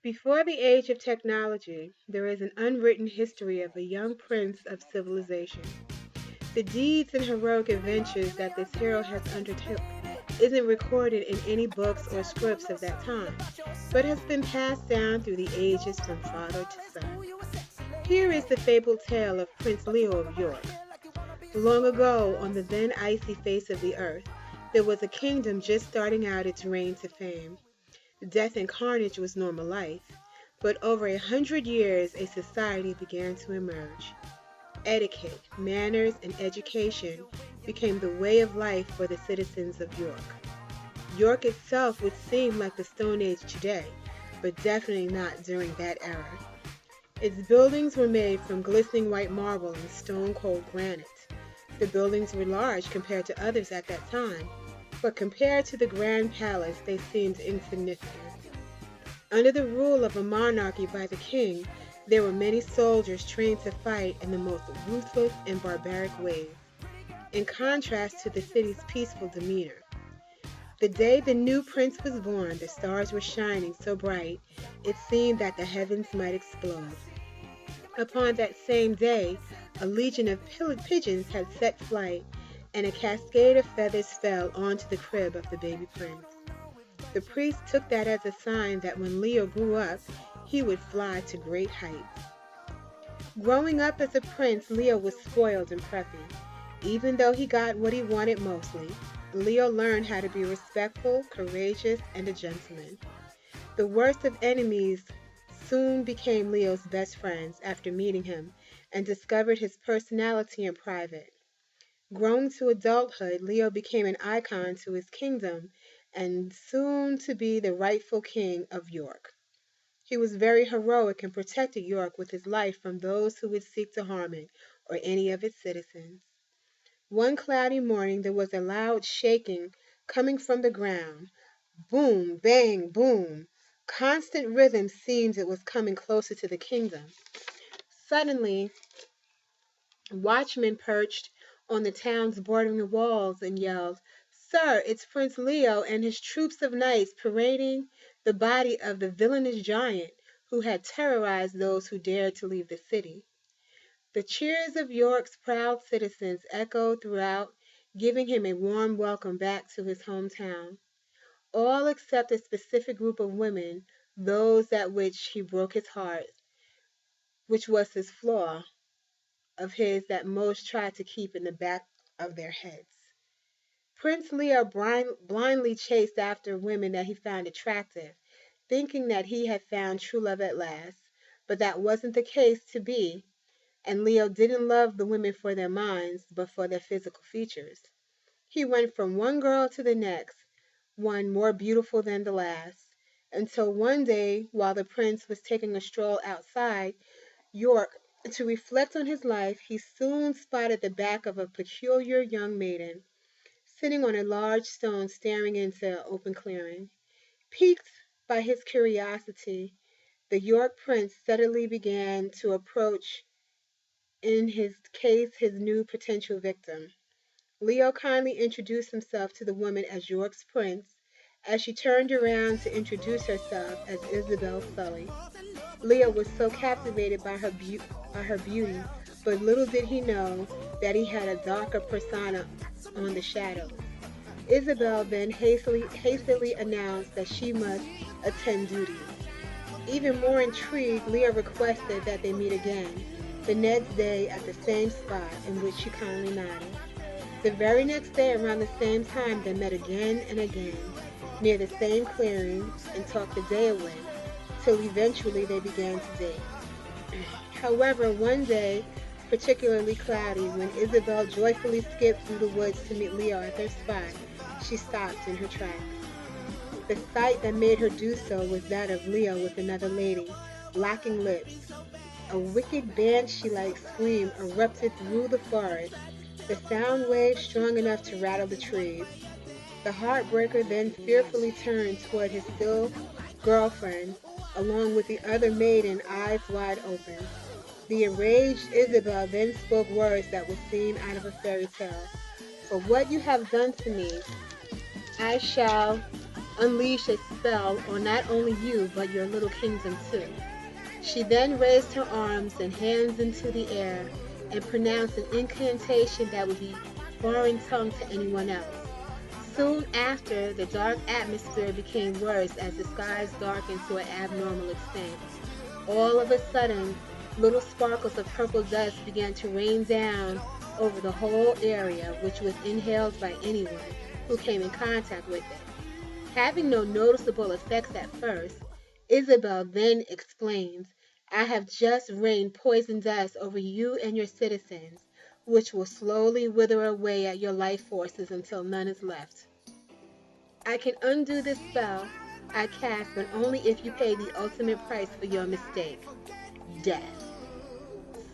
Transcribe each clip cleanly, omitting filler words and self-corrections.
Before the age of technology, there is an unwritten history of a young prince of civilization. The deeds and heroic adventures that this hero has undertaken isn't recorded in any books or scripts of that time, but has been passed down through the ages from father to son. Here is the fabled tale of Prince Leo of York. Long ago, on the then icy face of the earth, there was a kingdom just starting out its reign to fame. Death and carnage was normal life, but over 100 years a society began to emerge. Etiquette, manners, and education became the way of life for the citizens of York. York itself would seem like the Stone Age today, but definitely not during that era. Its buildings were made from glistening white marble and stone cold granite. The buildings were large compared to others at that time, but compared to the Grand Palace, they seemed insignificant. Under the rule of a monarchy by the king, there were many soldiers trained to fight in the most ruthless and barbaric ways, in contrast to the city's peaceful demeanor. The day the new prince was born, the stars were shining so bright it seemed that the heavens might explode. Upon that same day, a legion of pigeons had set flight, and a cascade of feathers fell onto the crib of the baby prince. The priest took that as a sign that when Leo grew up, he would fly to great heights. Growing up as a prince, Leo was spoiled and preppy. Even though he got what he wanted mostly, Leo learned how to be respectful, courageous, and a gentleman. The worst of enemies soon became Leo's best friends after meeting him and discovered his personality in private. Grown to adulthood, Leo became an icon to his kingdom and soon to be the rightful king of York. He was very heroic and protected York with his life from those who would seek to harm it or any of its citizens. One cloudy morning there was a loud shaking coming from the ground. Boom, bang, boom. Constant rhythm seemed it was coming closer to the kingdom. Suddenly, watchmen perched on the town's bordering walls and yelled, "Sir, it's Prince Leo and his troops of knights parading the body of the villainous giant who had terrorized those who dared to leave the city." The cheers of York's proud citizens echoed throughout, giving him a warm welcome back to his hometown. All except a specific group of women, those at which he broke his heart, which was his flaw of his that most tried to keep in the back of their heads. Prince Leo blindly chased after women that he found attractive, thinking that he had found true love at last, but that wasn't the case to be, and Leo didn't love the women for their minds, but for their physical features. He went from one girl to the next, one more beautiful than the last, until one day, while the prince was taking a stroll outside York to reflect on his life, he soon spotted the back of a peculiar young maiden, sitting on a large stone staring into an open clearing. Piqued by his curiosity, the York prince steadily began to approach, in his case, his new potential victim. Leo kindly introduced himself to the woman as York's prince, as she turned around to introduce herself as Isabel Sully. Leo was so captivated by her beauty, but little did he know that he had a darker persona on the shadows. Isabel then hastily announced that she must attend duty. Even more intrigued, Leo requested that they meet again, the next day at the same spot, in which she kindly nodded. The very next day around the same time they met again and again, near the same clearing, and talked the day away, till eventually they began to date. However, one day, particularly cloudy, when Isabel joyfully skipped through the woods to meet Leo at their spot, she stopped in her tracks. The sight that made her do so was that of Leo with another lady, locking lips. A wicked banshee-like scream erupted through the forest, the sound wave strong enough to rattle the trees. The heartbreaker then fearfully turned toward his still girlfriend, along with the other maiden, eyes wide open. The enraged Isabel then spoke words that would seem out of a fairy tale. "For what you have done to me, I shall unleash a spell on not only you, but your little kingdom too. She then raised her arms and hands into the air and pronounced an incantation that would be foreign tongue to anyone else. Soon after, the dark atmosphere became worse as the skies darkened to an abnormal extent. All of a sudden, little sparkles of purple dust began to rain down over the whole area, which was inhaled by anyone who came in contact with it. Having no noticeable effects at first, Isabel then explains, I have just rained poison dust over you and your citizens, which will slowly wither away at your life forces until none is left. I can undo this spell I cast, but only if you pay the ultimate price for your mistake, death.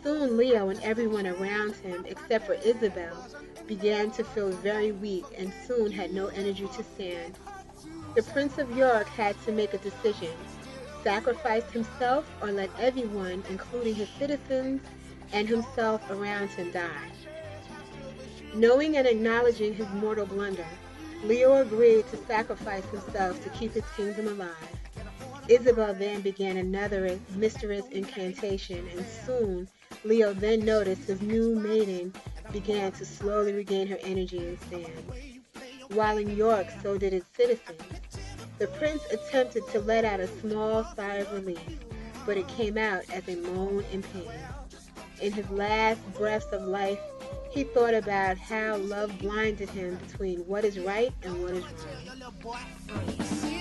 Soon Leo and everyone around him, except for Isabel, began to feel very weak and soon had no energy to stand. The Prince of York had to make a decision, sacrifice himself or let everyone, including his citizens and himself around him, die. Knowing and acknowledging his mortal blunder, Leo agreed to sacrifice himself to keep his kingdom alive. Isabel then began another mysterious incantation, and soon Leo then noticed his new maiden began to slowly regain her energy and stand. While in York, so did its citizens. The prince attempted to let out a small sigh of relief, but it came out as a moan in pain. In his last breaths of life, he thought about how love blinded him between what is right and what is wrong.